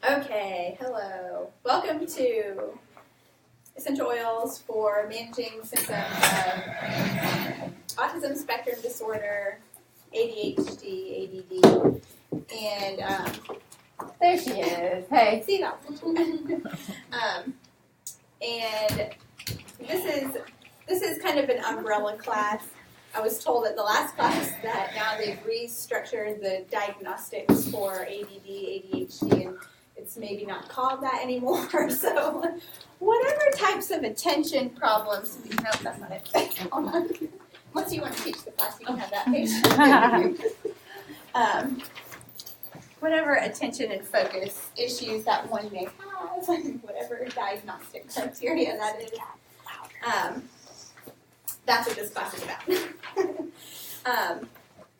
Okay, hello. Welcome to Essential Oils for Managing Symptoms of Autism Spectrum Disorder, ADHD, ADD, and there she is. Hey, see that? And this is kind of an umbrella class. I was told at the last class that now they've restructured the diagnostics for ADD, ADHD, and it's maybe not called that anymore. So whatever types of attention problems, no, that's not it. Hold on. Unless you want to teach the class, you can have that page. Whatever attention and focus issues that one may have, whatever diagnostic criteria that is, that's what this class is about.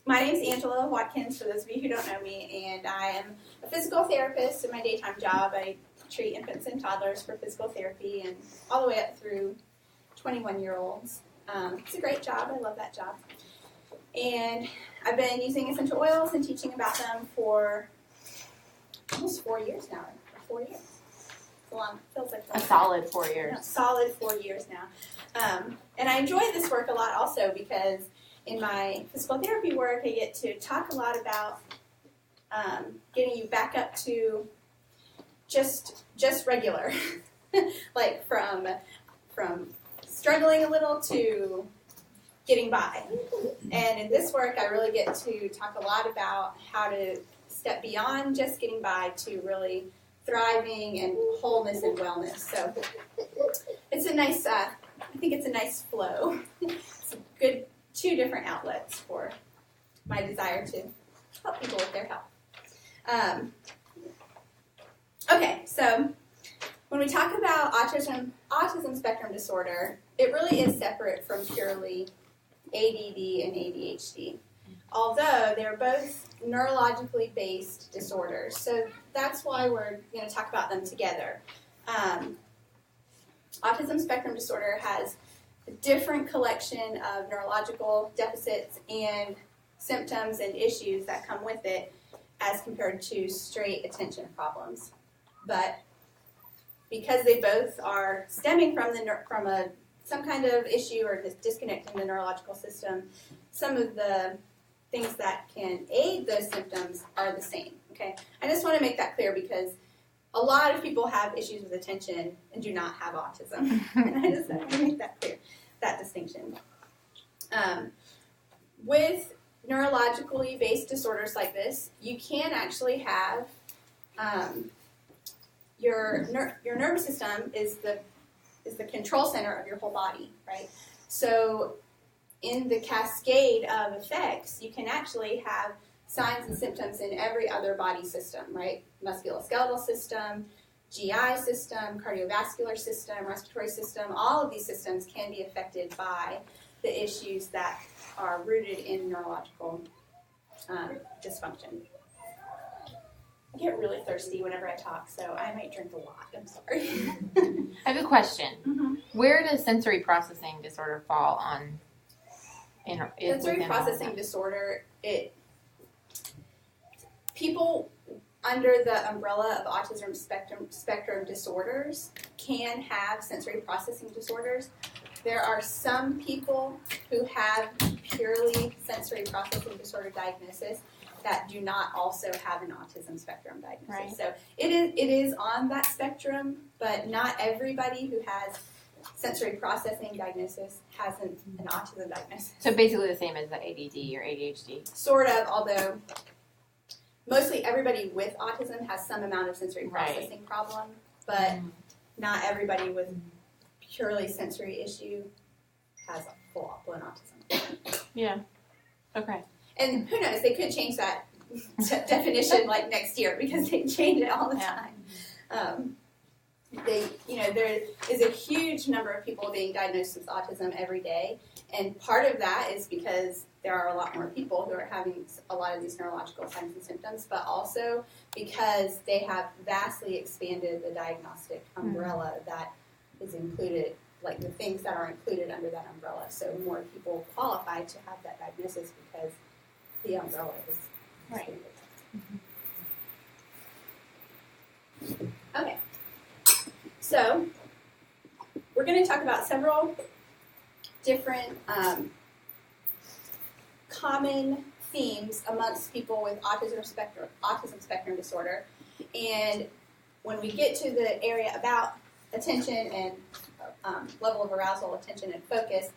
My name is Angela Watkins, for those of you who don't know me, and I am a physical therapist in my daytime job. I treat infants and toddlers for physical therapy and all the way up through 21-year-olds. It's a great job. I love that job. And I've been using essential oils and teaching about them for almost 4 years now. 4 years. It's a long, feels like a solid 4 years. Solid 4 years now. And I enjoy this work a lot also because in my physical therapy work, I get to talk a lot about getting you back up to just regular, like from struggling a little to getting by. And in this work, I really get to talk a lot about how to step beyond just getting by to really thriving and wholeness and wellness. So it's a nice, I think it's a nice flow. It's a good 2 different outlets for my desire to help people with their health. Okay, so when we talk about autism spectrum disorder, it really is separate from purely ADD and ADHD, although they're both neurologically based disorders. So that's why we're going to talk about them together. Autism spectrum disorder has a different collection of neurological deficits and symptoms and issues that come with it as compared to straight attention problems. But because they both are stemming from some kind of issue or disconnect in the neurological system, some of the things that can aid those symptoms are the same. Okay, I just want to make that clear because a lot of people have issues with attention and do not have autism, and I just want to make that clear, that distinction. With neurologically based disorders like this, you can actually have your nervous system is the control center of your whole body, right? So in the cascade of effects, you can actually have signs and symptoms in every other body system, right? Musculoskeletal system, GI system, cardiovascular system, respiratory system, all of these systems can be affected by the issues that are rooted in neurological dysfunction. I get really thirsty whenever I talk, so I might drink a lot. I'm sorry. I have a question. Mm-hmm. Where does sensory processing disorder fall on? Sensory processing disorder, people under the umbrella of autism spectrum disorders can have sensory processing disorders. There are some people who have purely sensory processing disorder diagnosis that do not also have an autism spectrum diagnosis. Right. So it is on that spectrum, but not everybody who has sensory processing diagnosis has an autism diagnosis. So basically the same as the ADD or ADHD? Sort of, although mostly everybody with autism has some amount of sensory processing problem, but not everybody with purely sensory issue has a full-blown autism. Yeah. Okay. And who knows, they could change that definition like next year because they change it all the time. There is a huge number of people being diagnosed with autism every day, and part of that is because there are a lot more people who are having a lot of these neurological signs and symptoms, but also because they have vastly expanded the diagnostic umbrella that is included, like the things that are included under that umbrella. So more people qualify to have that diagnosis because the umbrella is expanded. So we're going to talk about several different common themes amongst people with autism spectrum disorder. And when we get to the area about attention and level of arousal, attention, and focus,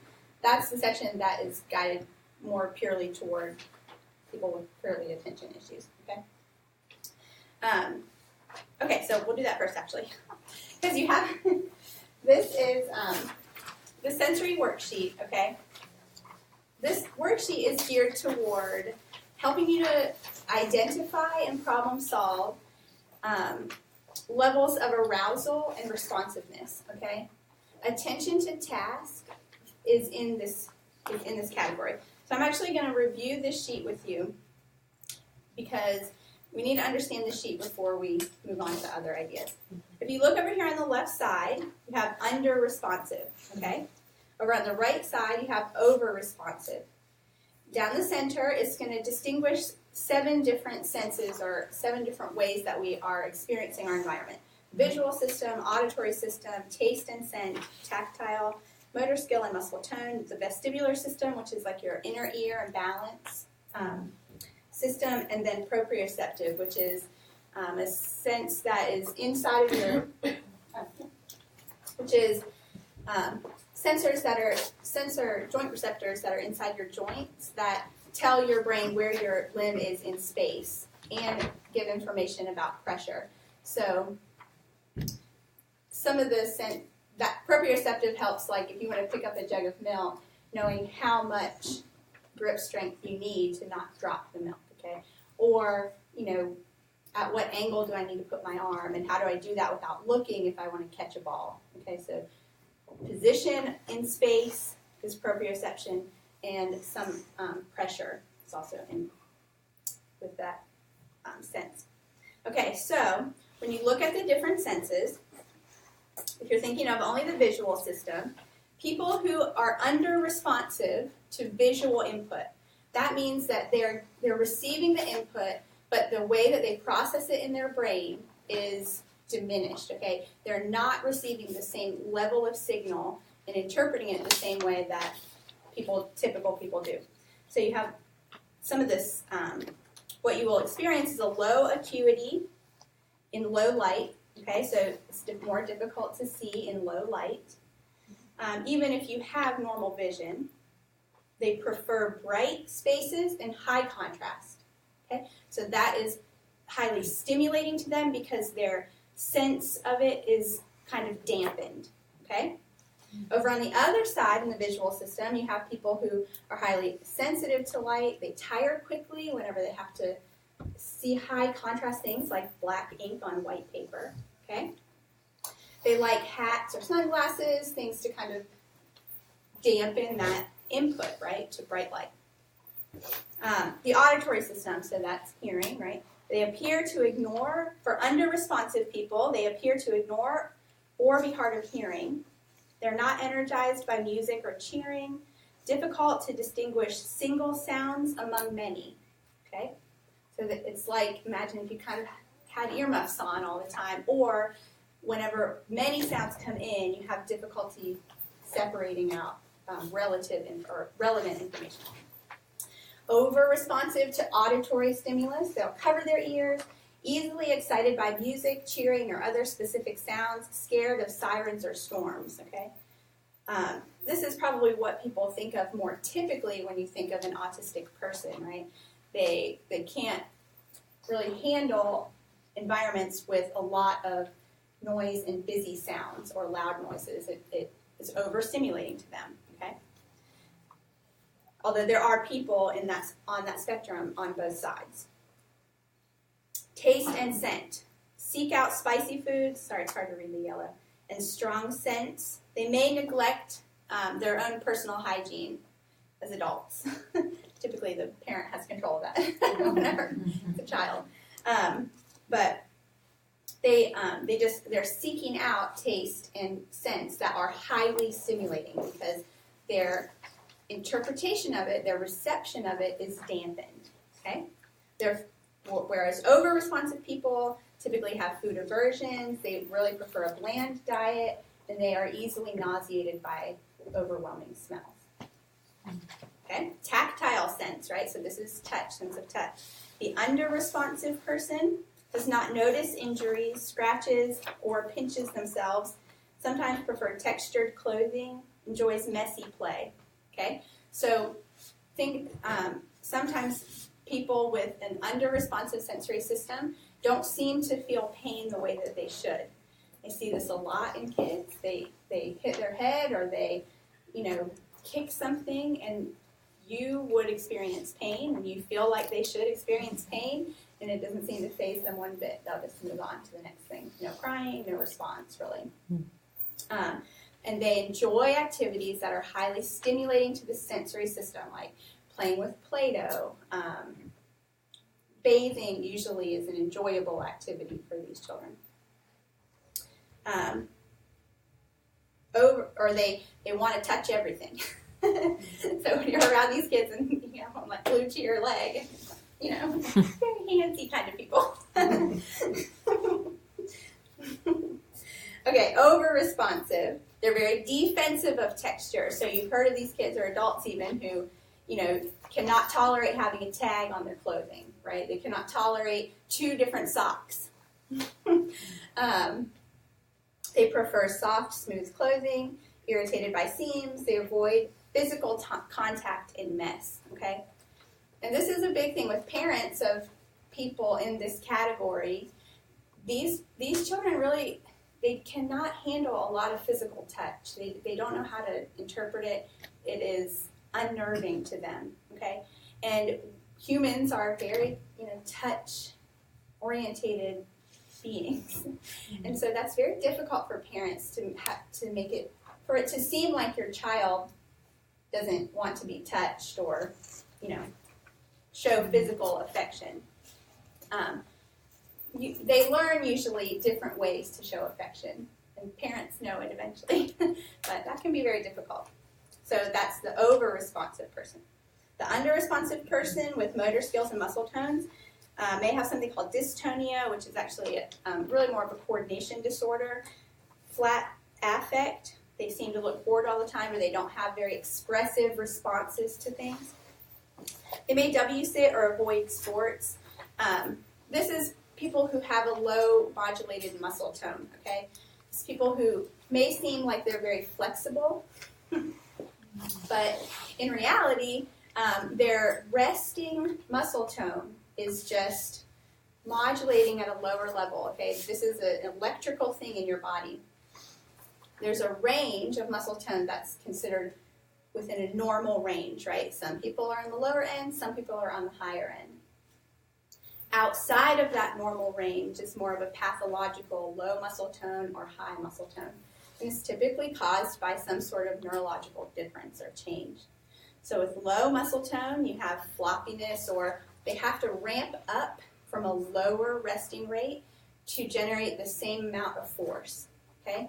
that's the section that is guided more purely toward people with purely attention issues. Okay. Okay, so we'll do that first, actually, because you have this is the sensory worksheet. Okay. This worksheet is geared toward helping you to identify and problem solve levels of arousal and responsiveness. Okay, attention to task is in this category. So I'm actually going to review this sheet with you because we need to understand the sheet before we move on to other ideas. If you look over here on the left side, you have under responsive. Okay. Over on the right side, you have over-responsive. Down the center, it's going to distinguish 7 different senses or 7 different ways that we are experiencing our environment. Visual system, auditory system, taste and scent, tactile, motor skill and muscle tone, the vestibular system, which is like your inner ear and balance system, and then proprioceptive, which is a sense that is inside of your, which is joint receptors that are inside your joints that tell your brain where your limb is in space and give information about pressure. So some of that proprioceptive helps, like if you want to pick up a jug of milk, knowing how much grip strength you need to not drop the milk, okay? Or, at what angle do I need to put my arm, and how do I do that without looking if I want to catch a ball, okay? So position in space is proprioception, and some pressure is also in with that sense. Okay, so when you look at the different senses, if you're thinking of only the visual system, people who are under-responsive to visual input, that means that they're receiving the input, but the way that they process it in their brain is diminished, okay? They're not receiving the same level of signal and interpreting it the same way that typical people do. So you have some of this, what you will experience is a low acuity in low light, okay? So it's more difficult to see in low light. Even if you have normal vision, they prefer bright spaces and high contrast, okay? So that is highly stimulating to them because their sense of it is kind of dampened, okay? Over on the other side in the visual system, you have people who are highly sensitive to light. They tire quickly whenever they have to see high contrast things like black ink on white paper, okay? They like hats or sunglasses, things to kind of dampen that input, right, to bright light. The auditory system, so that's hearing, right? They appear to ignore, for under-responsive people, they appear to ignore or be hard of hearing. They're not energized by music or cheering. Difficult to distinguish single sounds among many, okay? So that it's like, imagine if you kind of had earmuffs on all the time, or whenever many sounds come in, you have difficulty separating out relevant information. Over-responsive to auditory stimulus, they'll cover their ears, easily excited by music, cheering, or other specific sounds, scared of sirens or storms, okay? This is probably what people think of more typically when you think of an autistic person, right? They can't really handle environments with a lot of noise and busy sounds or loud noises. It is overstimulating to them, okay? Although there are people on that spectrum on both sides. Taste and scent. Seek out spicy foods. Sorry, it's hard to read the yellow. And strong scents. They may neglect their own personal hygiene as adults. Typically, the parent has control of that whenever it's a child. But they're seeking out taste and scents that are highly stimulating because their interpretation of it, their reception of it is dampened. Okay, whereas over-responsive people, typically have food aversions, they really prefer a bland diet, and they are easily nauseated by overwhelming smells. Okay, tactile sense, right? So this is touch, sense of touch. The under-responsive person does not notice injuries, scratches, or pinches themselves, sometimes prefer textured clothing, enjoys messy play. Okay, so think sometimes people with an under-responsive sensory system don't seem to feel pain the way that they should. I see this a lot in kids. They hit their head or they, kick something, and you would experience pain, and you feel like they should experience pain, and it doesn't seem to faze them one bit. They'll just move on to the next thing. No crying, no response, really. And they enjoy activities that are highly stimulating to the sensory system, like playing with Play-Doh. Bathing usually is an enjoyable activity for these children. They want to touch everything. So when you're around these kids and I'm like glued to your leg, very handsy kind of people. Okay, over-responsive. They're very defensive of texture. So you've heard of these kids, or adults even, who, cannot tolerate having a tag on their clothing, right? They cannot tolerate 2 different socks. They prefer soft, smooth clothing, irritated by seams. They avoid physical contact and mess, okay? And this is a big thing with parents of people in this category. These children really, they cannot handle a lot of physical touch. They don't know how to interpret it. It is unnerving to them, okay? And humans are very, touch-orientated beings. And so that's very difficult for parents to make it, for it to seem like your child doesn't want to be touched or, show physical affection. They learn usually different ways to show affection, and parents know it eventually, but that can be very difficult. So that's the over-responsive person. The under-responsive person with motor skills and muscle tones may have something called dystonia, which is actually really more of a coordination disorder. Flat affect, they seem to look bored all the time, or they don't have very expressive responses to things. They may W-sit or avoid sports. This is people who have a low modulated muscle tone, okay? It's people who may seem like they're very flexible, but in reality, their resting muscle tone is just modulating at a lower level, okay? This is an electrical thing in your body. There's a range of muscle tone that's considered within a normal range, right? Some people are on the lower end, some people are on the higher end. Outside of that normal range is more of a pathological low muscle tone or high muscle tone. And it's typically caused by some sort of neurological difference or change. So with low muscle tone, you have floppiness, or they have to ramp up from a lower resting rate to generate the same amount of force, okay?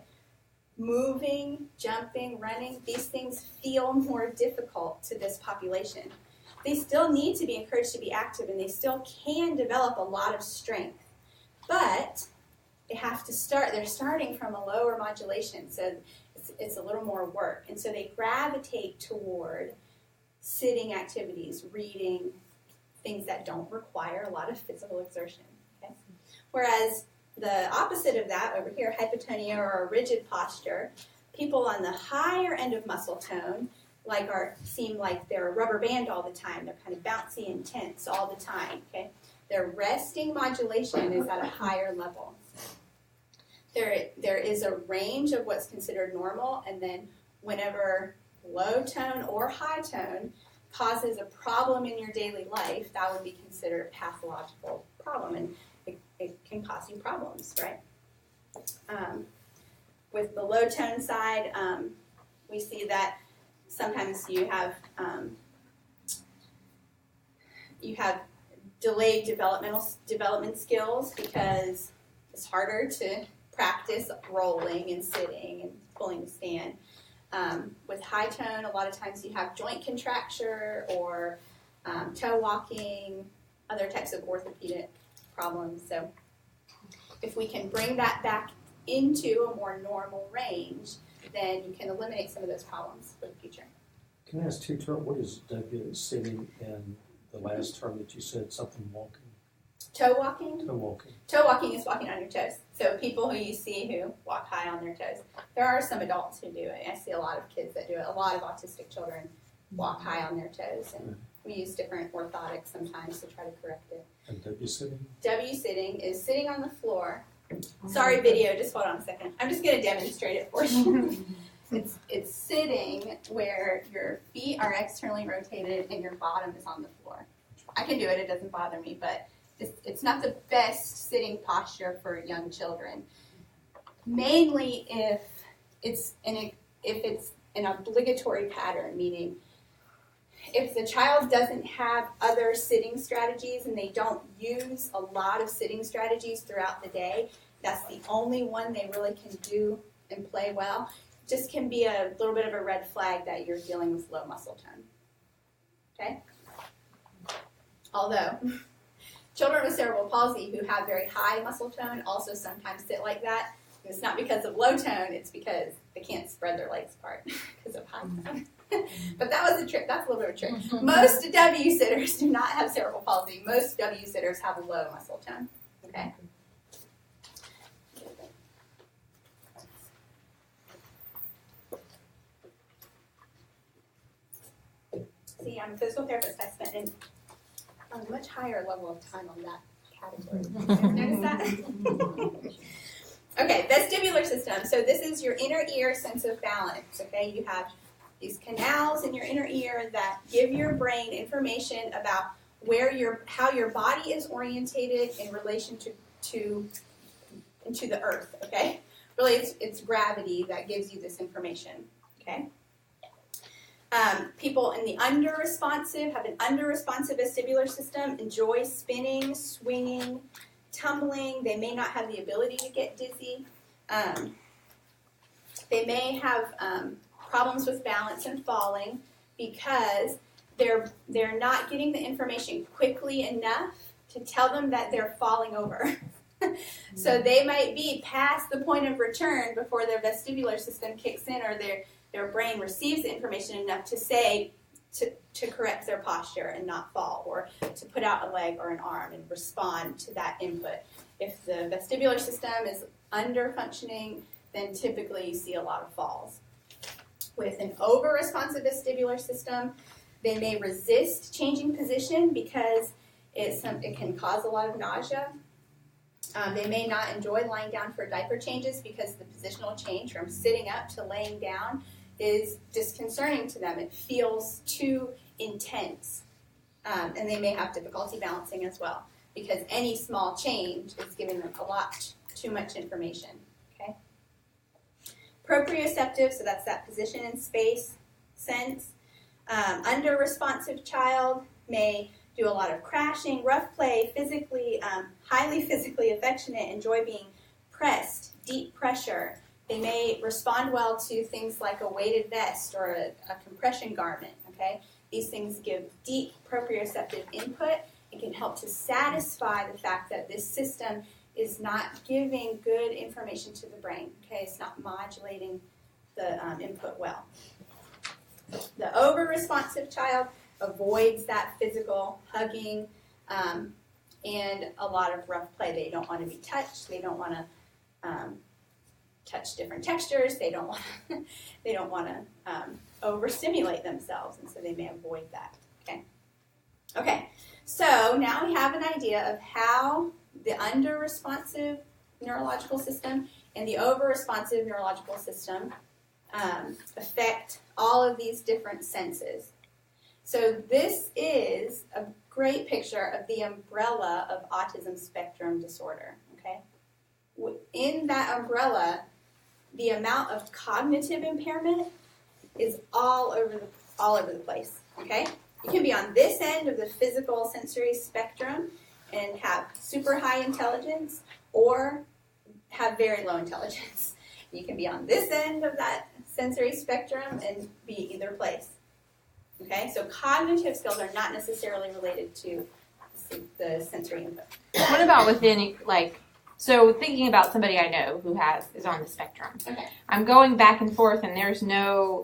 Moving, jumping, running, these things feel more difficult to this population. They still need to be encouraged to be active, and they still can develop a lot of strength. But they have to start, they're starting from a lower modulation, so it's a little more work. And so they gravitate toward sitting activities, reading, things that don't require a lot of physical exertion. Okay? Whereas the opposite of that over here, hypotonia or a rigid posture, people on the higher end of muscle tone seem like they're a rubber band all the time. They're kind of bouncy and tense all the time. Okay? Their resting modulation is at a higher level. There is a range of what's considered normal, and then whenever low tone or high tone causes a problem in your daily life, that would be considered a pathological problem, and it can cause you problems, right? With the low tone side, we see that sometimes you have delayed development skills because it's harder to practice rolling and sitting and pulling the stand. With high tone, a lot of times you have joint contracture or toe walking, other types of orthopedic problems. So If we can bring that back into a more normal range, then you can eliminate some of those problems for the future. Can I ask two terms? What is W sitting and the last term that you said, something walking? Toe walking? Toe walking. Toe walking is walking on your toes. So people who you see who walk high on their toes. There are some adults who do it. I see a lot of kids that do it. A lot of autistic children walk high on their toes. And we use different orthotics sometimes to try to correct it. And W sitting? W sitting is sitting on the floor. Sorry, video, just hold on a second. I'm just going to demonstrate it for you. It's sitting where your feet are externally rotated and your bottom is on the floor. I can do it, it doesn't bother me, but it's not the best sitting posture for young children. Mainly if it's an obligatory pattern, meaning if the child doesn't have other sitting strategies and they don't use a lot of sitting strategies throughout the day, that's the only one they really can do and play well. Just can be a little bit of a red flag that you're dealing with low muscle tone. Okay? Although, children with cerebral palsy who have very high muscle tone also sometimes sit like that. And it's not because of low tone, it's because they can't spread their legs apart because of high tone. But that was a trick. That's a little bit of a trick. Most W sitters do not have cerebral palsy. Most W sitters have a low muscle tone. Okay? See, I'm a physical therapist. I spent a much higher level of time on that category. Notice that? Okay, vestibular system. So this is your inner ear sense of balance. Okay, you have these canals in your inner ear that give your brain information about how your body is orientated in relation to the earth. Okay, really, it's gravity that gives you this information. Okay. People in the under-responsive have an under-responsive vestibular system, enjoy spinning, swinging, tumbling. They may not have the ability to get dizzy. They may have problems with balance and falling because they're not getting the information quickly enough to tell them that they're falling over. So they might be past the point of return before their vestibular system kicks in, or their brain receives the information enough to say to correct their posture and not fall, or to put out a leg or an arm and respond to that input. If the vestibular system is under functioning, then typically you see a lot of falls. With an over-responsive vestibular system, they may resist changing position because it can cause a lot of nausea. They may not enjoy lying down for diaper changes because the positional change from sitting up to laying down is disconcerting to them. It feels too intense. And they may have difficulty balancing as well because any small change is giving them a lot too much information. Okay? Proprioceptive, so that's that position in space sense. Under-responsive child may do a lot of crashing, rough play, highly physically affectionate, enjoy being pressed, deep pressure. They may respond well to things like a weighted vest or a compression garment. Okay, these things give deep proprioceptive input. It can help to satisfy the fact that this system is not giving good information to the brain. Okay, it's not modulating the input well. The over-responsive child avoids that physical hugging and a lot of rough play. They don't want to be touched. They don't want to touch different textures. They don't want to overstimulate themselves, and so they may avoid that. Okay. So now we have an idea of how the under-responsive neurological system and the over-responsive neurological system affect all of these different senses. So this is a great picture of the umbrella of autism spectrum disorder. Okay, in that umbrella, the amount of cognitive impairment is all over the place. Okay, you can be on this end of the physical sensory spectrum and have super high intelligence, or have very low intelligence. You can be on this end of that sensory spectrum and be either place. Okay, so cognitive skills are not necessarily related to the sensory input. What about within, like, So thinking about somebody I know who is on the spectrum. Okay. I'm going back and forth, and there's no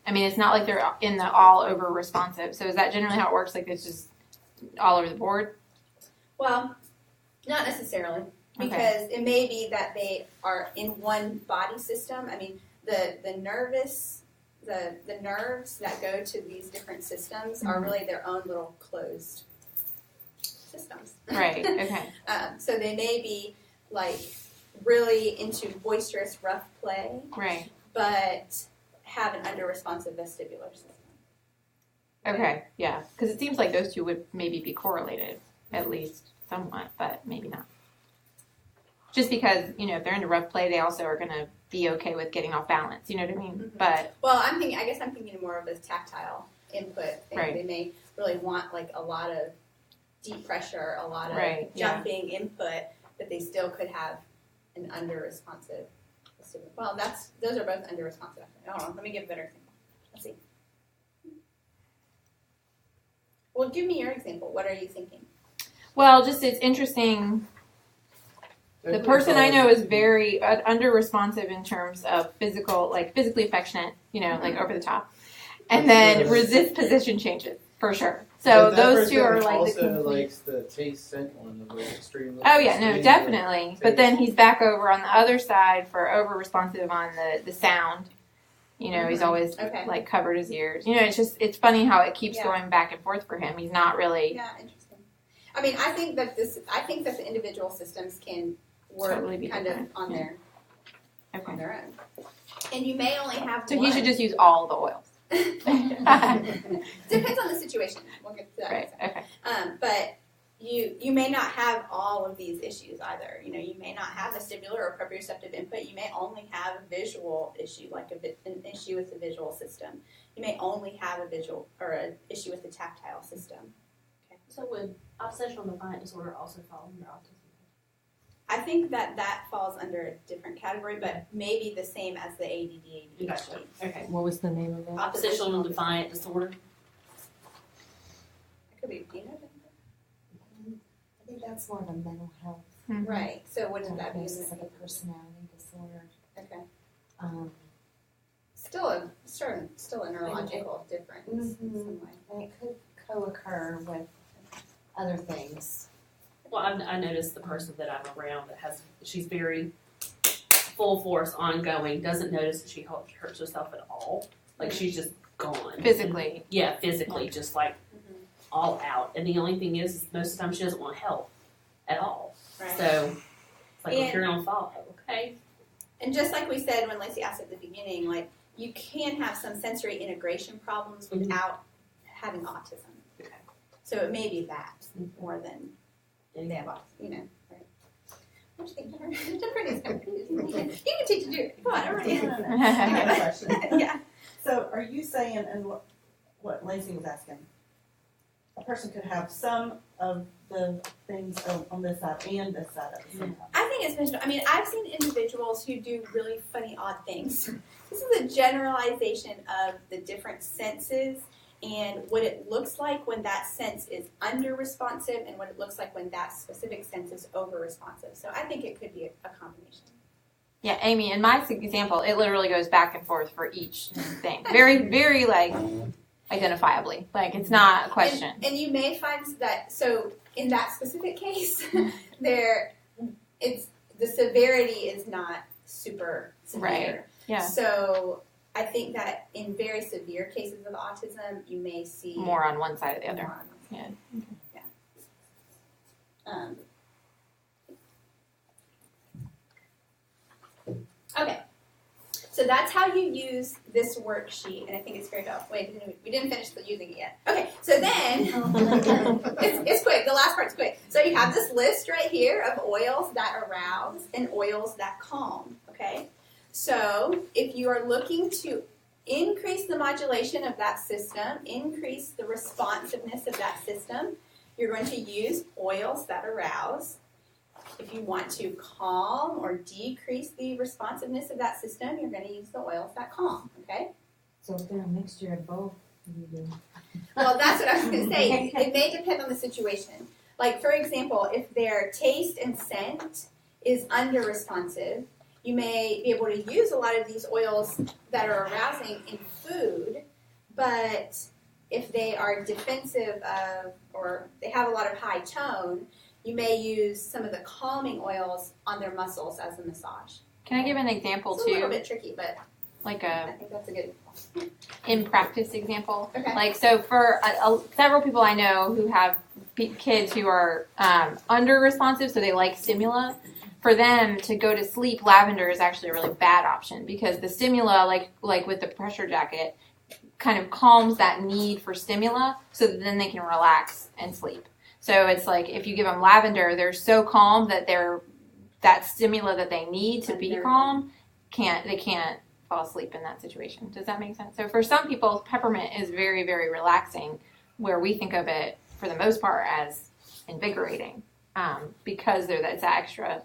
it's not like they're in the all over responsive. So is that generally how it works? Like it's just all over the board? Well, not necessarily, because it may be that they are in one body system. I mean, the nerves that go to these different systems are really their own little closed systems. Right. Okay. So they may be really into boisterous, rough play, Right. but have an under-responsive vestibular system. Okay. Yeah. Because it seems like those two would maybe be correlated, at least somewhat, but maybe not. Just because, if they're into rough play, they also are going to be okay with getting off balance. You know what I mean? Mm-hmm. But I guess I'm thinking more of a tactile input thing. Right. They may really want a lot of deep pressure, a lot of jumping input, but they still could have an under-responsive vestibular. Well, those are both under-responsive. Hold on, let me give a better example. Let's see. Well, give me your example. What are you thinking? well, just it's interesting. The person I know is very under responsive in terms of physically affectionate, over the top, and then resist position changes for sure. So those two are also likes the taste scent one of the extreme. Oh yeah, no, definitely. But then he's back over on the other side for over responsive on the sound. He's always covered his ears. It's funny how it keeps going back and forth for him. He's not really. Yeah, interesting. I mean, I think that the individual systems can work totally kind of on their Okay. on their own. And you may only have So one. he should just use all the oils. Depends on the situation. We'll get to that. Right. Okay. But you may not have all of these issues either. You may not have vestibular or proprioceptive input. You may only have a visual issue, like an issue with the visual system. You may only have a visual or an issue with the tactile system. Okay. So would oppositional defiant disorder also fall under autism? I think that falls under a different category, but maybe the same as the ADD, ADHD. Gotcha. Okay. What was the name of that? Oppositional defiant disorder. It could be phenotype. I think that's more of a mental health. Mm-hmm. Right. So what does that mean? It's like a personality disorder. Okay. Um, Still a neurological difference in some way. and it could co-occur with other things. Well, I noticed the person that I'm around she's very full force, ongoing, doesn't notice that she hurts herself at all. Like she's just gone. Physically. Yeah, physically, just all out. And the only thing is, most of the time she doesn't want help at all. Right. So it's like if you're on follow, okay. And just like we said when Lacey asked at the beginning, you can have some sensory integration problems without having autism. Okay. So it may be that more than they have autism, right? What do you think, Jennifer? Jennifer needs to You can teach Judy. Come on, everybody. I have a question. Yeah. So are you saying, and what Lacey was asking, a person could have some of the things on this side and this side at the same time? I think it's mentioned. I mean, I've seen individuals who do really funny, odd things. This is a generalization of the different senses and what it looks like when that sense is under-responsive and what it looks like when that specific sense is over-responsive. So I think it could be a combination. Yeah, Amy, in my example, it literally goes back and forth for each thing. Very, very, identifiably. It's not a question. And you may find that, so in that specific case, the severity is not super severe. Right. Yeah. So I think that in very severe cases of autism, you may see More on one side or the other. more on one side. Okay, so that's how you use this worksheet, and I think it's very helpful. Wait, we didn't finish using it yet. Okay, so then, it's quick, the last part's quick. So you have this list right here of oils that arouse and oils that calm, okay? So if you are looking to increase the modulation of that system, increase the responsiveness of that system, you're going to use oils that arouse. If you want to calm or decrease the responsiveness of that system, you're going to use the oils that calm, okay? So if they're a mixture of both, you do. Well, that's what I was going to say. It may depend on the situation. Like, for example, if their taste and scent is under responsive, you may be able to use a lot of these oils that are arousing in food, but if they are defensive of, or they have a lot of high tone, you may use some of the calming oils on their muscles as a massage. Can I give an example It's a little too? bit tricky, but Like I think that's a good in practice example. Okay. Like, so for several people I know who have kids who are under responsive, so they like stimula. For them to go to sleep, lavender is actually a really bad option because the stimula, like with the pressure jacket, kind of calms that need for stimula, so that then they can relax and sleep. So it's like if you give them lavender, they're so calm that that stimula that they need to be calm they can't fall asleep in that situation. Does that make sense? So for some people, peppermint is very, very relaxing, where we think of it for the most part as invigorating because it's that extra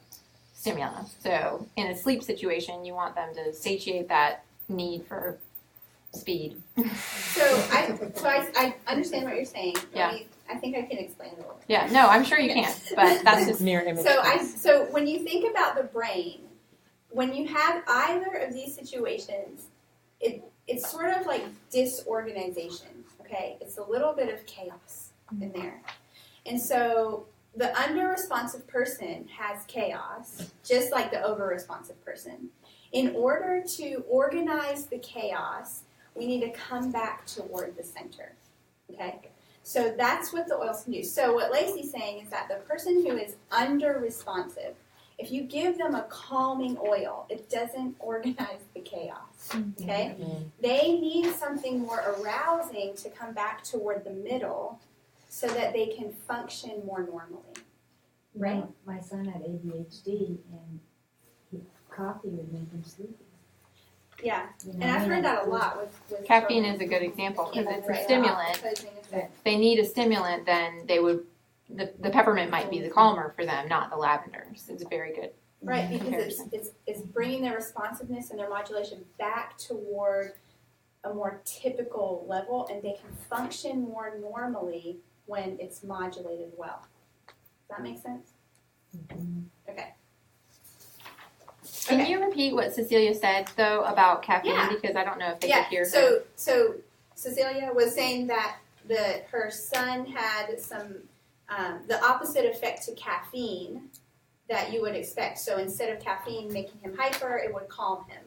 stimulus. So in a sleep situation, you want them to satiate that need for speed. So I understand what you're saying. Yeah. I think I can explain it a little bit. Yeah, no, I'm sure you can, but that's just Mirror image. So when you think about the brain, when you have either of these situations, it's sort of like disorganization. Okay, it's a little bit of chaos in there, and so the under-responsive person has chaos, just like the over-responsive person. In order to organize the chaos, we need to come back toward the center. Okay? So that's what the oils can do. So what Lacey's saying is that the person who is under-responsive, if you give them a calming oil, it doesn't organize the chaos. Okay? They need something more arousing to come back toward the middle so that they can function more normally. Right? My son had ADHD, and coffee would make him sleepy. Yeah. You know, And I've heard that a lot with caffeine children. is a good example because it's a Right. stimulant. Opposing effect. If they need a stimulant, then they would. The peppermint might be the calmer for them, not the lavender. So it's a very good. Right, because comparison. it's bringing their responsiveness and their modulation back toward a more typical level, and they can function more normally when it's modulated well. Does that make sense? Okay. Can Okay. you repeat what Cecilia said though about caffeine? Yeah. Because I don't know if they Yeah. could hear her. So Cecilia was saying that her son had some the opposite effect to caffeine that you would expect. So instead of caffeine making him hyper, it would calm him,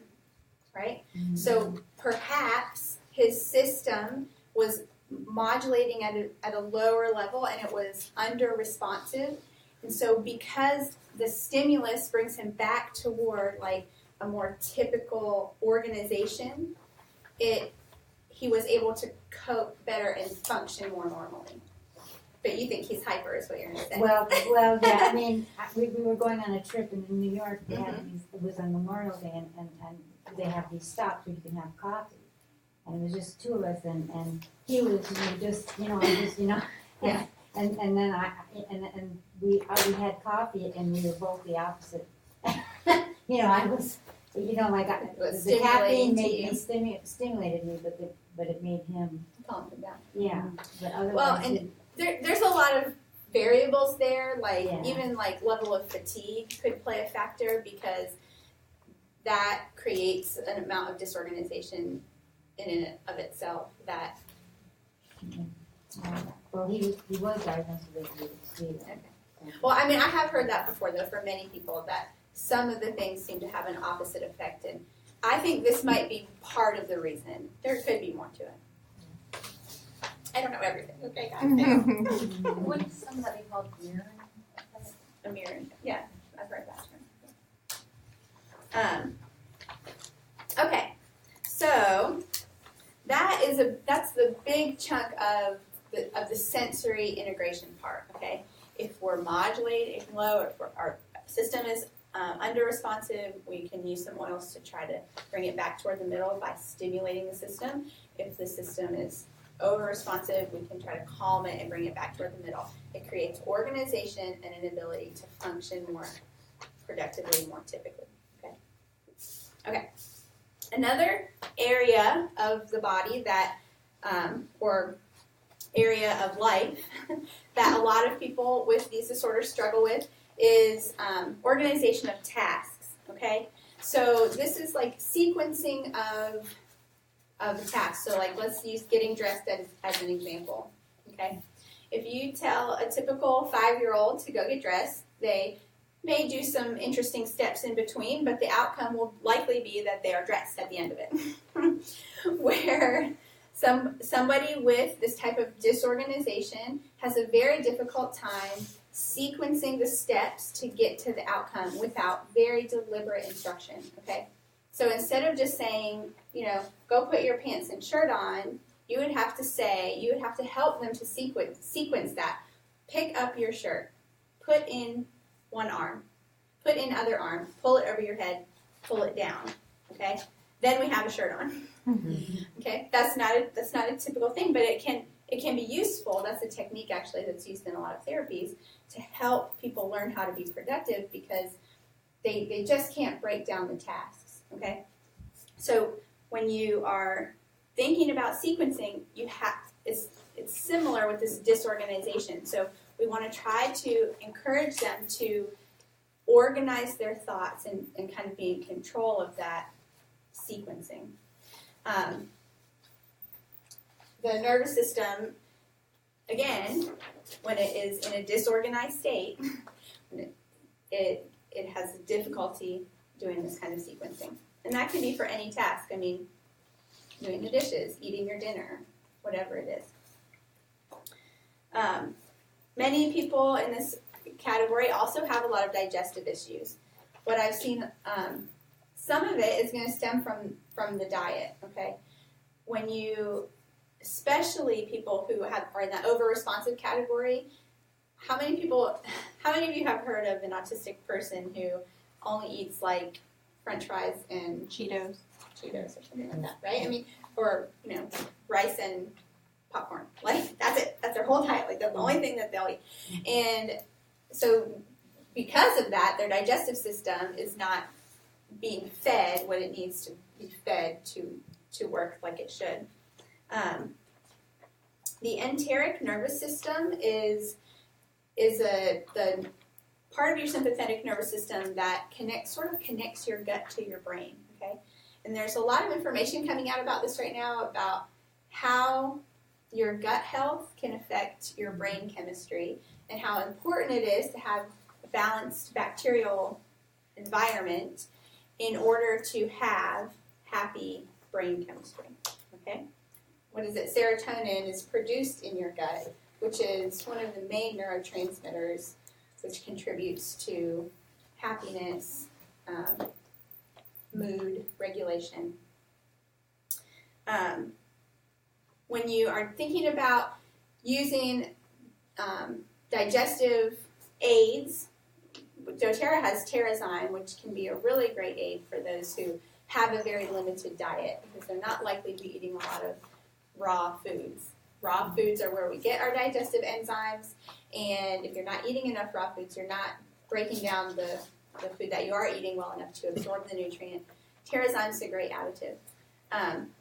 right? So perhaps his system was modulating at a lower level and it was under responsive. And so because the stimulus brings him back toward like a more typical organization, he was able to cope better and function more normally. But you think he's hyper is what you're going to say. Well, yeah. I mean, we were going on a trip in New York. They had these. It was on Memorial Day, and they have these stops where you can have coffee. And it was just two of us, and he was Yeah. And then we had coffee, and we were both the opposite. I was, It was the caffeine stimulating to made you. me stimulated me, but it made him, Calm him down. yeah. But otherwise, Well, and there's a lot of variables there, like Yeah. even like level of fatigue could play a factor because that creates an amount of disorganization in and of itself that well, he was diagnosed with ADHD. well, I mean, I have heard that before though for many people that some of the things seem to have an opposite effect, and I think this might be part of the reason. There could be more to it. I don't know everything. Okay, guys. Wouldn't some of that be called mirroring? A mirror. Yeah, I've heard that term. Okay, so that's the big chunk of the sensory integration part. Okay, if we're modulating low, if our system is under responsive, we can use some oils to try to bring it back toward the middle by stimulating the system. If the system is over responsive, we can try to calm it and bring it back toward the middle. It creates organization and an ability to function more productively, more typically. Okay. Another area of the body that, or area of life that a lot of people with these disorders struggle with is organization of tasks, okay? So this is like sequencing of the tasks. So like let's use getting dressed as an example, okay? If you tell a typical 5-year-old to go get dressed, they may do some interesting steps in between, but the outcome will likely be that they are dressed at the end of it. Where somebody with this type of disorganization has a very difficult time sequencing the steps to get to the outcome without very deliberate instruction, okay? So instead of just saying, go put your pants and shirt on, you would have to help them to sequence that. Pick up your shirt, put in one arm, put in other arm, pull it over your head, pull it down, okay? Then we have a shirt on. Okay, that's not a typical thing, but it can be useful. That's a technique actually that's used in a lot of therapies to help people learn how to be productive because they just can't break down the tasks. Okay, so when you are thinking about sequencing, it's similar with this disorganization. So we want to try to encourage them to organize their thoughts and kind of be in control of that sequencing. The nervous system, again, when it is in a disorganized state, it has difficulty doing this kind of sequencing. And that can be for any task. I mean, doing the dishes, eating your dinner, whatever it is. Many people in this category also have a lot of digestive issues. What I've seen, some of it is going to stem from the diet, okay? When you, especially people who are in the over-responsive category, how many of you have heard of an autistic person who only eats like French fries and Cheetos or something like that, right? I mean, or, rice and popcorn. Like, that's it. That's their whole diet. Like, that's the only thing that they'll eat. And so because of that, their digestive system is not being fed what it needs to be fed to work like it should. The enteric nervous system is the part of your sympathetic nervous system that connects your gut to your brain, okay? And there's a lot of information coming out about this right now about how your gut health can affect your brain chemistry and how important it is to have a balanced bacterial environment in order to have happy brain chemistry, okay? What is it? Serotonin is produced in your gut, which is one of the main neurotransmitters which contributes to happiness, mood regulation. When you are thinking about using digestive aids, doTERRA has Terrazyme, which can be a really great aid for those who have a very limited diet because they're not likely to be eating a lot of raw foods. Raw foods are where we get our digestive enzymes, and if you're not eating enough raw foods, you're not breaking down the food that you are eating well enough to absorb the nutrient. Terrazyme is a great additive.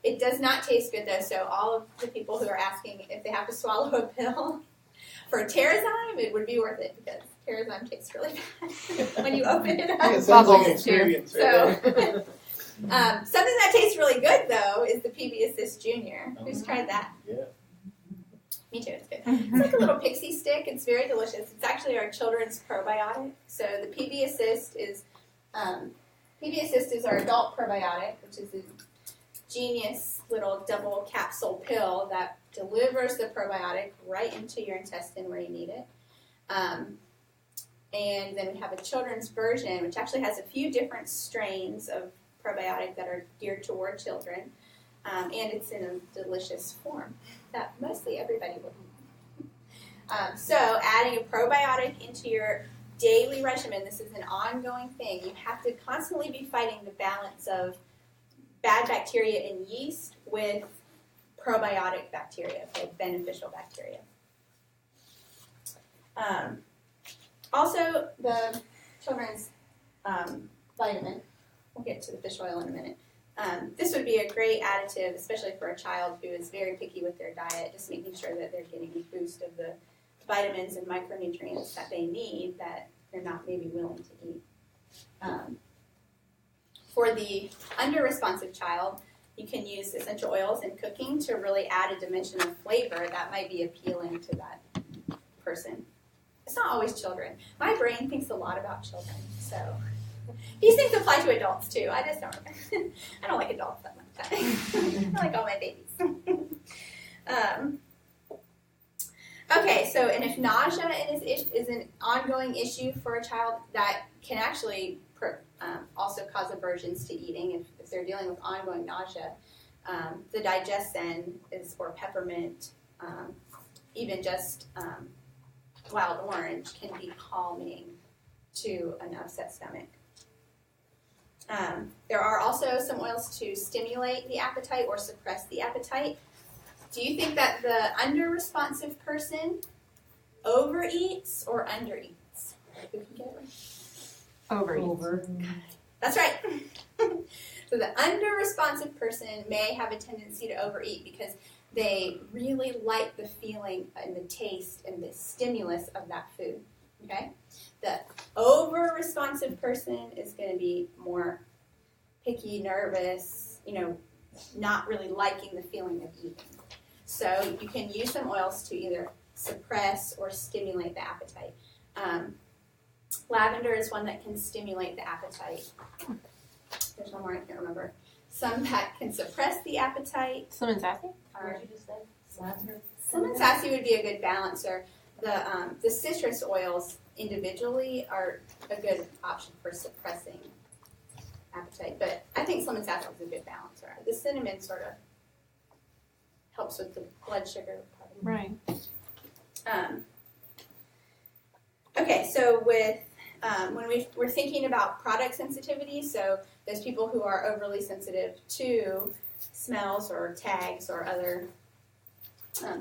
It does not taste good though, so all of the people who are asking if they have to swallow a pill for Terrazyme, it would be worth it because Terrazyme tastes really bad when you open it up. Yeah, it sounds like an Bubbles, too. experience right there. Something that tastes really good though is the PB Assist Junior. Who's tried that? Yeah. Me too, it's good. It's like a little pixie stick. It's very delicious. It's actually our children's probiotic. So the PB Assist is our adult probiotic, which is a genius little double capsule pill that delivers the probiotic right into your intestine where you need it. And then we have a children's version, which actually has a few different strains of probiotic that are geared toward children. And it's in a delicious form that mostly everybody will eat. So adding a probiotic into your daily regimen, this is an ongoing thing. You have to constantly be fighting the balance of bad bacteria and yeast with probiotic bacteria, like beneficial bacteria. Also, the children's vitamin, we'll get to the fish oil in a minute. This would be a great additive, especially for a child who is very picky with their diet, just making sure that they're getting a boost of the vitamins and micronutrients that they need that they're not maybe willing to eat. For the under-responsive child, you can use essential oils in cooking to really add a dimension of flavor that might be appealing to that person. It's not always children. My brain thinks a lot about children, so these things apply to adults too. I just don't. I don't like adults that much. I like all my babies. Okay, so and if nausea is an ongoing issue for a child, that can actually also cause aversions to eating if they're dealing with ongoing nausea. The Digesten is or peppermint, even just wild orange can be calming to an upset stomach. There are also some oils to stimulate the appetite or suppress the appetite. Do you think that the under-responsive person overeats or undereats? Who can get it right? Overeats. That's right. So the under-responsive person may have a tendency to overeat because they really like the feeling and the taste and the stimulus of that food. Okay? The over-responsive person is going to be more picky, nervous, not really liking the feeling of eating. So you can use some oils to either suppress or stimulate the appetite. Lavender is one that can stimulate the appetite. There's one more I can't remember. Some that can suppress the appetite. Slim and sassy? What did you just say? Lavender? Slim and sassy would be a good balancer. The citrus oils individually are a good option for suppressing appetite, but I think slim and sassy is a good balancer. The cinnamon sort of helps with the blood sugar part. Right. Okay, so with when we're thinking about product sensitivity, so those people who are overly sensitive to smells or tags or other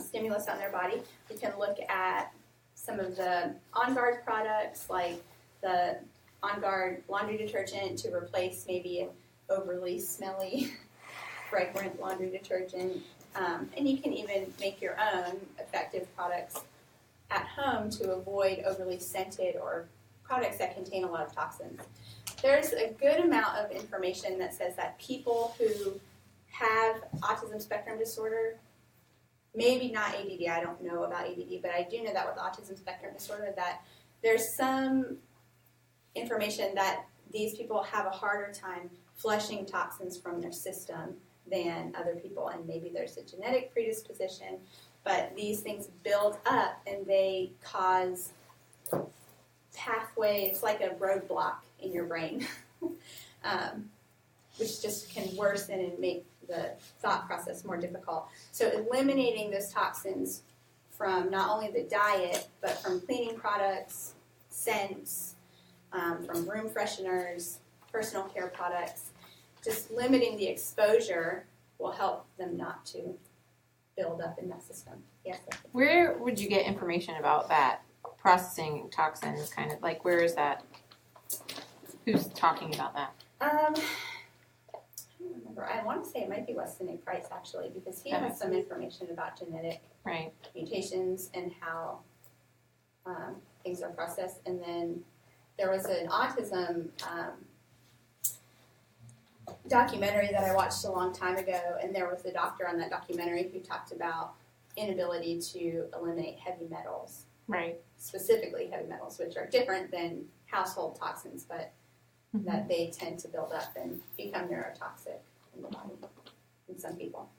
stimulus on their body, we can look at some of the On Guard products, like the On Guard laundry detergent to replace maybe an overly smelly, fragrant laundry detergent. And you can even make your own effective products at home to avoid overly scented or products that contain a lot of toxins. There's a good amount of information that says that people who have autism spectrum disorder, maybe not ADD, I don't know about ADD, but I do know that with autism spectrum disorder that there's some information that these people have a harder time flushing toxins from their system than other people, and maybe there's a genetic predisposition, but these things build up and they cause pathways, like a roadblock in your brain, which just can worsen and make the thought process more difficult. So eliminating those toxins from not only the diet, but from cleaning products, scents, from room fresheners, personal care products, just limiting the exposure will help them not to build up in that system. Yes. Where would you get information about that processing toxins? Kind of like, where is that? Who's talking about that? I don't remember. I want to say it might be Weston A. Price actually, because he has some information about genetic Right. mutations and how things are processed. And then there was an autism documentary that I watched a long time ago, and there was a doctor on that documentary who talked about inability to eliminate heavy metals, Right. specifically heavy metals, which are different than household toxins, but that they tend to build up and become neurotoxic in the body in some people.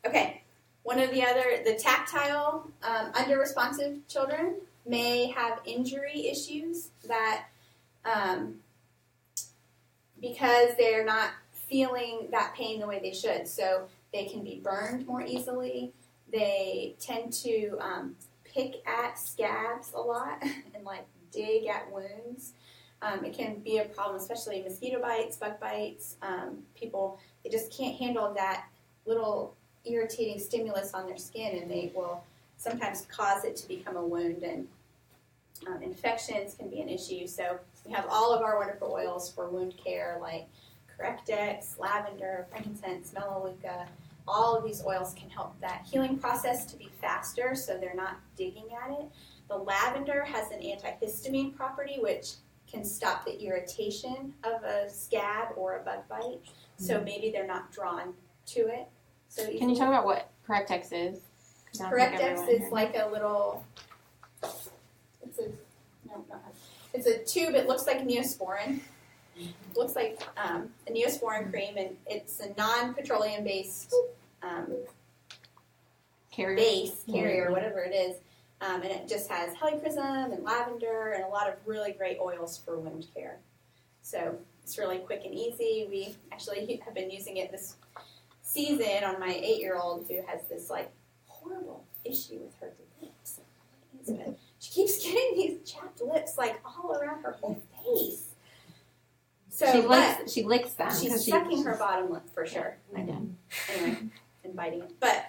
Okay, one of the tactile under-responsive children may have injury issues that because they're not feeling that pain the way they should. So they can be burned more easily. They tend to pick at scabs a lot and dig at wounds. It can be a problem, especially mosquito bites, bug bites. People, they just can't handle that little irritating stimulus on their skin, and they will sometimes cause it to become a wound, and infections can be an issue. So we have all of our wonderful oils for wound care, like Correctex, lavender, frankincense, melaleuca. All of these oils can help that healing process to be faster, so they're not digging at it. The lavender has an antihistamine property, which can stop the irritation of a scab or a bug bite. So maybe they're not drawn to it. So Can you talk about what Correctex is? 'Cause I don't think Correctex everyone is here like a little. It's a tube. It looks like Neosporin. Looks like a Neosporin cream, and it's a non-petroleum based carrier, whatever it is. And it just has helichrysum and lavender and a lot of really great oils for wound care. So it's really quick and easy. We actually have been using it this season on my 8-year-old who has this like horrible issue with her lips. She keeps getting these chapped lips like all around her whole face. So she licks them. She's sucking her bottom lip for sure. I know. Anyway, and biting it. But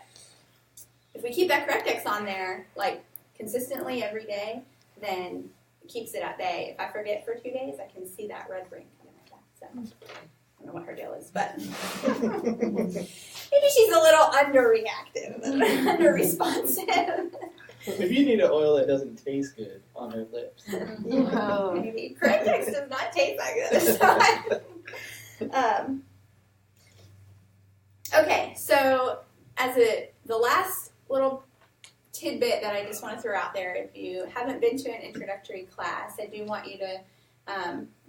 if we keep that Correctex on there like consistently every day, then it keeps it at bay. If I forget for 2 days, I can see that red ring coming right back. So I don't know what her deal is, but maybe she's a little underreactive, under-responsive. Maybe you need an oil that doesn't taste good on her lips. Oh. Maybe. Correctex does not taste that good. Okay, so as the last little tidbit that I just want to throw out there, if you haven't been to an introductory class, I do want you to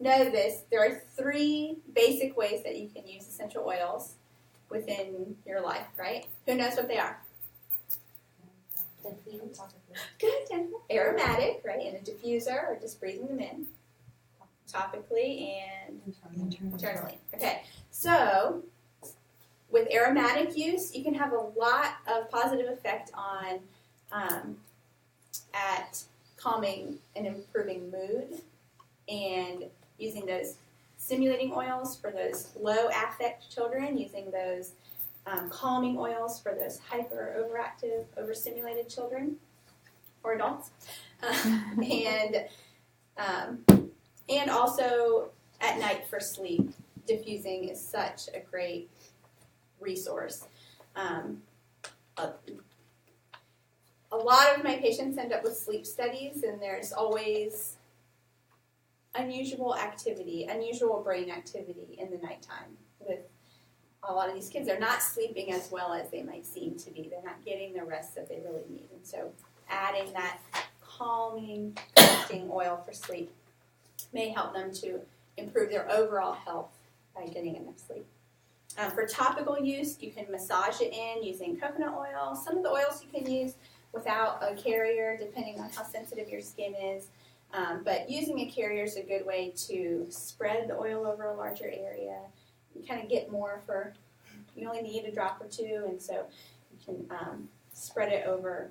know this. There are 3 basic ways that you can use essential oils within your life, right? Who knows what they are? Good, Jennifer. Aromatic, right, in a diffuser or just breathing them in. Topically and internally. Okay, so with aromatic use, you can have a lot of positive effect on at calming and improving mood, and using those stimulating oils for those low affect children, using those calming oils for those hyper overactive, overstimulated children or adults, and also at night for sleep. Diffusing is such a great resource. A lot of my patients end up with sleep studies, and there's always unusual brain activity in the nighttime with a lot of these kids. They're not sleeping as well as they might seem to be. They're not getting the rest that they really need. And so adding that calming, correcting oil for sleep may help them to improve their overall health by getting enough sleep. For topical use, you can massage it in using coconut oil. Some of the oils you can use without a carrier, depending on how sensitive your skin is. But using a carrier is a good way to spread the oil over a larger area. You kind of get more you only need a drop or 2, and so you can spread it over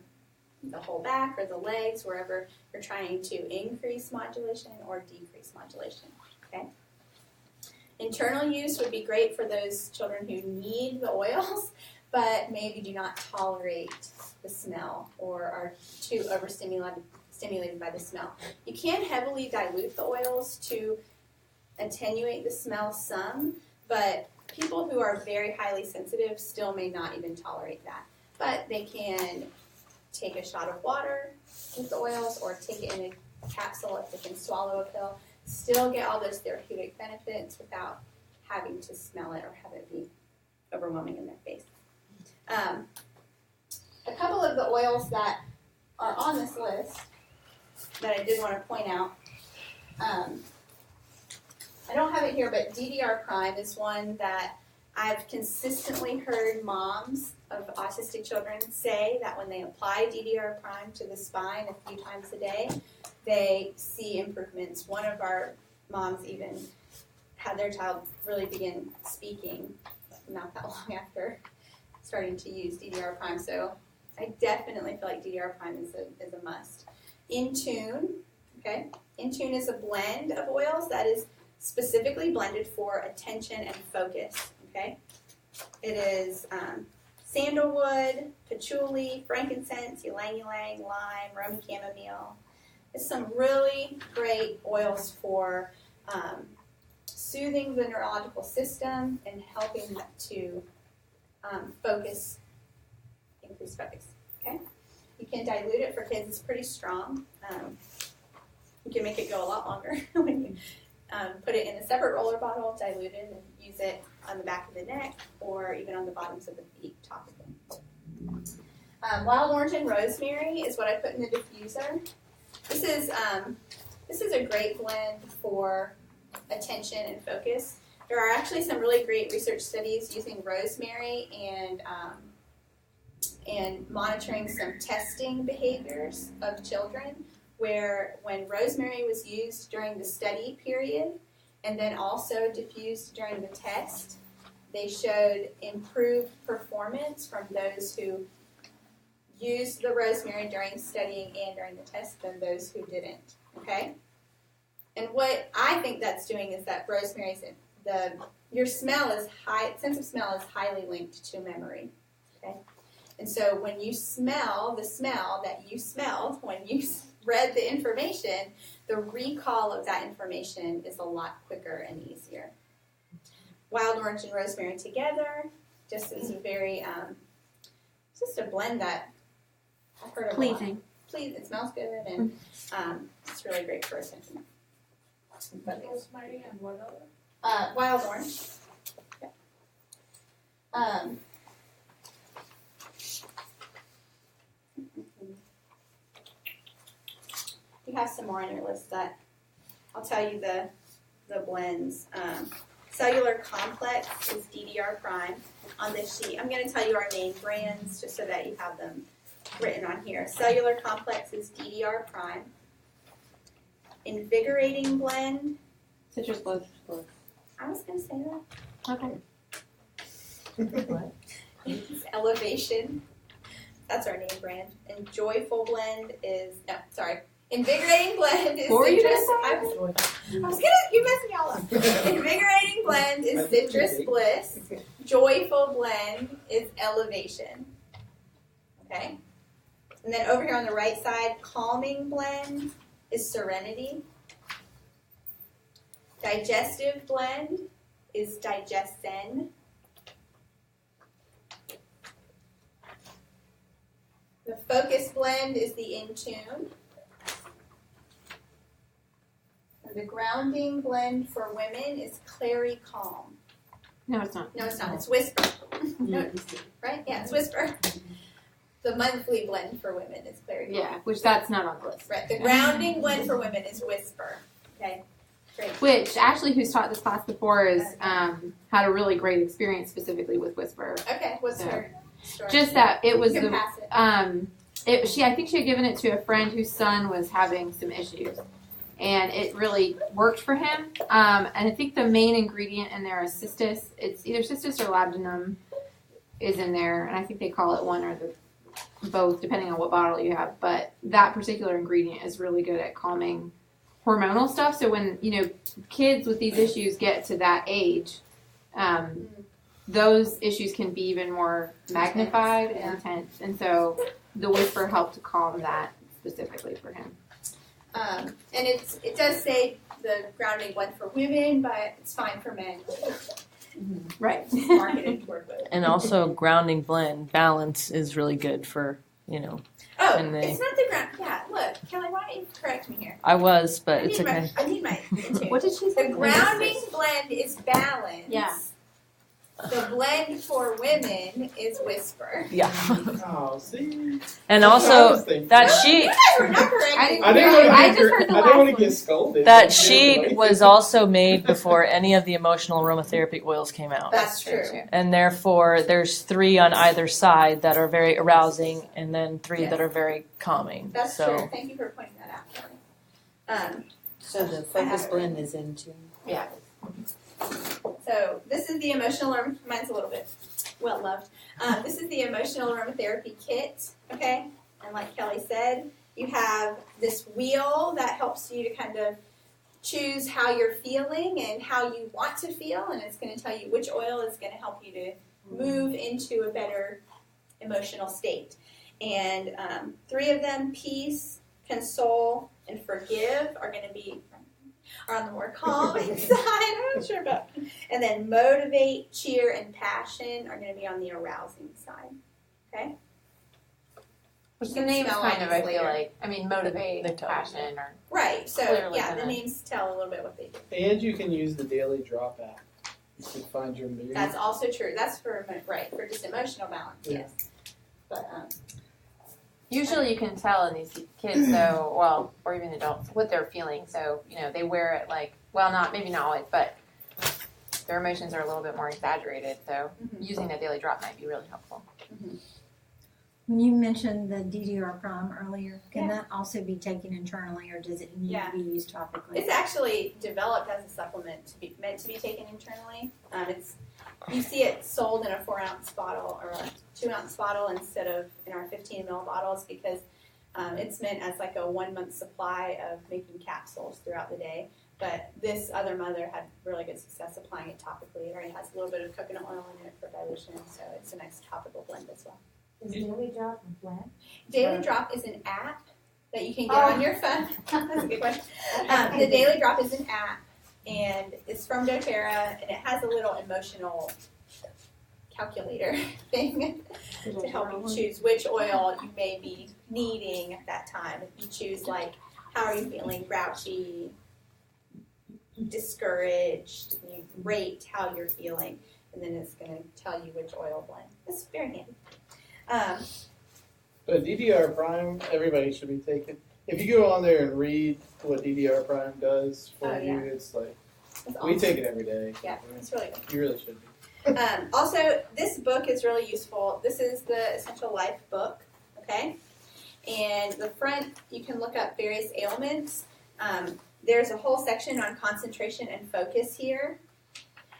the whole back or the legs, wherever you're trying to increase modulation or decrease modulation. Okay. Internal use would be great for those children who need the oils, but maybe do not tolerate the smell or are too overstimulated by the smell. You can heavily dilute the oils to attenuate the smell some, but people who are very highly sensitive still may not even tolerate that. But they can take a shot of water with the oils or take it in a capsule if they can swallow a pill. Still get all those therapeutic benefits without having to smell it or have it be overwhelming in their face. A couple of the oils that are on this list that I did want to point out. I don't have it here, but DDR prime is one that I've consistently heard moms of autistic children say that when they apply DDR prime to the spine a few times a day, they see improvements. One of our moms even had their child really begin speaking not that long after starting to use DDR prime. So I definitely feel like DDR prime is a must. Intune, okay? Intune is a blend of oils that is specifically blended for attention and focus, okay? It is sandalwood, patchouli, frankincense, ylang-ylang, lime, Roman chamomile. It's some really great oils for soothing the neurological system and helping to increase focus, okay? You can dilute it for kids. It's pretty strong. You can make it go a lot longer when you put it in a separate roller bottle, dilute it, and use it on the back of the neck or even on the bottoms of the feet, topically. Wild orange and rosemary is what I put in the diffuser. This is a great blend for attention and focus. There are actually some really great research studies using rosemary and monitoring some testing behaviors of children, where when rosemary was used during the study period and then also diffused during the test, they showed improved performance from those who used the rosemary during studying and during the test than those who didn't. Okay? And what I think that's doing is that rosemary's your smell is sense of smell is highly linked to memory. Okay? And so when you smell the smell that you smelled when you read the information, the recall of that information is a lot quicker and easier. Wild orange and rosemary together just is a very, just a blend that I've heard of Pleasing. It smells good and it's really great for attention. Rosemary and what other? Wild orange. Yeah. You have some more on your list that I'll tell you the blends. Cellular complex is DDR prime on this sheet. I'm going to tell you our name brands just so that you have them written on here. Cellular complex is DDR prime. Invigorating blend. Citrus bliss. I was going to say that. Okay. It's Elevation. That's our name brand. And Joyful blend is, no, sorry. Invigorating blend is citrus. I was gonna, you messed me all up. Invigorating blend is citrus bliss. Joyful blend is elevation. Okay? And then over here on the right side, calming blend is serenity. Digestive blend is digesten. The focus blend is the in tune. And the grounding blend for women is clary calm. No, it's not. No, it's not. It's whisper. No, right? Yeah, it's whisper. The monthly blend for women is clary calm. Yeah, which that's not on the list. Right. The grounding blend for women is whisper. Okay. Great. Which Ashley, who's taught this class before, has had a really great experience specifically with Whisper. Okay. What's So, her story? Just that it was You can the pass it. I think she had given it to a friend whose son was having some issues, and it really worked for him. And I think the main ingredient in there is cistus. It's either cistus or labdanum is in there, and I think they call it one or both, depending on what bottle you have. But that particular ingredient is really good at calming hormonal stuff. So when kids with these issues get to that age, those issues can be even more magnified and intense. And so the Whisper helped to calm that specifically for him. And it does say the grounding blend for women, but it's fine for men. Right. It's marketed toward women. And also grounding blend balance is really good for, Oh, and it's not the ground. Yeah, look, Kelly, why don't you correct me here? I was, but it's I okay. need my tune. What did she say? The grounding blend is balance. Yeah. The blend for women is whisper. Yeah. Oh, see? And That's what I also was thinking. that You sheet guys were not correcting I me. didn't just heard the last want to one. get scolded. that sheet was also made before any of the emotional aromatherapy oils came out. That's true. And therefore there's 3 on either side that are very arousing and then 3 Yes. that are very calming. That's so true. Thank you for pointing that out, Kelly. So the focus blend is in tune. Yeah. So this is the emotional mine's a little bit well loved. This is the emotional aromatherapy kit, okay? And like Kelly said, you have this wheel that helps you to kind of choose how you're feeling and how you want to feel, and it's going to tell you which oil is going to help you to move into a better emotional state. And 3 of them, peace, console, and forgive, are on the more calming side. I'm not sure about. And then motivate, cheer, and passion are going to be on the arousing side. Okay? Which You the can names smell kind of, all I these feel later. like, I mean, motivate, They tell you. passion, or Right. So Clearly yeah, the gonna- names tell a little bit what they do. And you can use the daily drop app. You can find your mood. That's also true. That's for for just emotional balance. Yeah. Yes. But usually you can tell in these kids, though, well, or even adults, what they're feeling. So, they wear it like, well, maybe not always, but their emotions are a little bit more exaggerated. So using the daily drop might be really helpful. When you mentioned the DDR prime earlier, can Yeah. that also be taken internally, or does it need Yeah. to be used topically? it's actually developed as a supplement meant to be taken internally. You see it sold in a 4-ounce bottle or a 2-ounce bottle instead of in our 15 ml bottles because it's meant as like a 1-month supply of making capsules throughout the day. But this other mother had really good success applying it topically. It already has a little bit of coconut oil in it for dilution, so it's a nice topical blend as well. Is Daily Drop a blend? Daily Drop is an app that you can get on your phone. That's a good question. The Daily Drop is an app, and it's from doTERRA, and it has a little emotional calculator thing to help you choose which oil you may be needing at that time. If you choose, like, how are you feeling, grouchy, discouraged, and you rate how you're feeling, and then it's going to tell you which oil blend. It's very handy. But DDR Prime, everybody should be taking. If you go on there and read what DDR Prime does for Oh, you, yeah. it's like, It's we awesome. take it every day. Yeah, it's really good. You really should be. Also, this book is really useful. This is the Essential Life book, okay? And the front, you can look up various ailments. There's a whole section on concentration and focus here,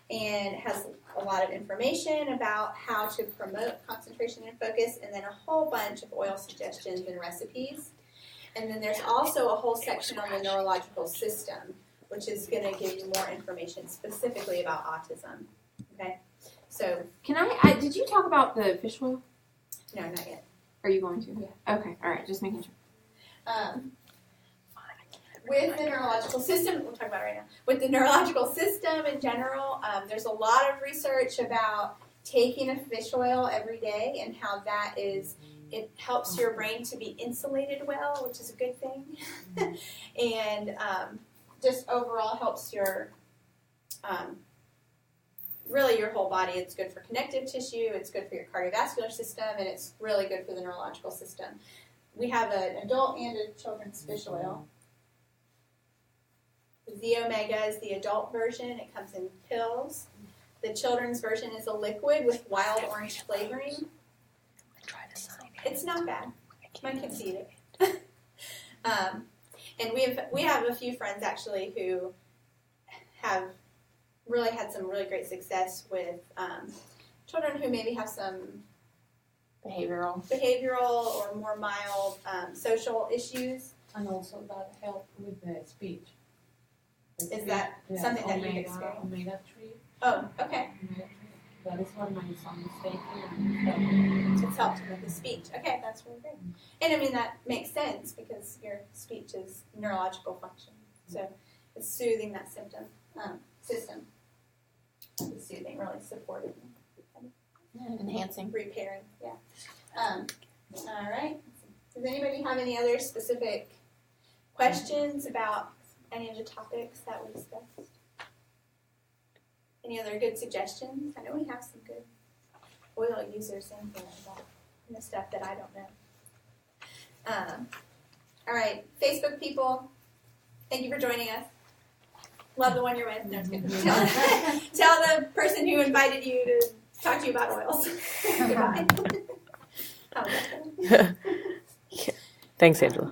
and it has a lot of information about how to promote concentration and focus, and then a whole bunch of oil suggestions and recipes. And then there's also a whole section on the neurological system, which is going to give you more information specifically about autism, okay? So, Can I did you talk about the fish oil? no, not yet. Are you going to? Yeah. Okay, all right, just making sure. With the neurological system, we'll talk about it right now. With the neurological system in general, there's a lot of research about taking a fish oil every day and how that it helps your brain to be insulated well, which is a good thing. And just overall helps your, really your whole body. It's good for connective tissue, it's good for your cardiovascular system, and it's really good for the neurological system. We have an adult and a children's fish oil. The Omega is the adult version. It comes in pills. The children's version is a liquid with wild orange flavoring. It's not bad. My kids eat it. And we have a few friends actually who have really had some really great success with children who maybe have some Behavioral. behavioral or more mild social issues. And also that help with the speech. Is that something that you've experienced? Omega 3. Oh, okay. That is what my son is taking. It's helped with the speech. Okay, that's really great. And I mean, that makes sense because your speech is neurological function. So it's soothing that system. It's soothing, really supporting, Enhancing. repairing. Yeah. All right. Does anybody have any other specific questions about any of the topics that we discussed? Any other good suggestions? I know we have some good oil users in here about stuff that I don't know. All right, Facebook people, thank you for joining us. Love the one you're with. No, I'm just kidding. Tell the person who invited you to talk to you about oils. Goodbye. Thanks, Angela.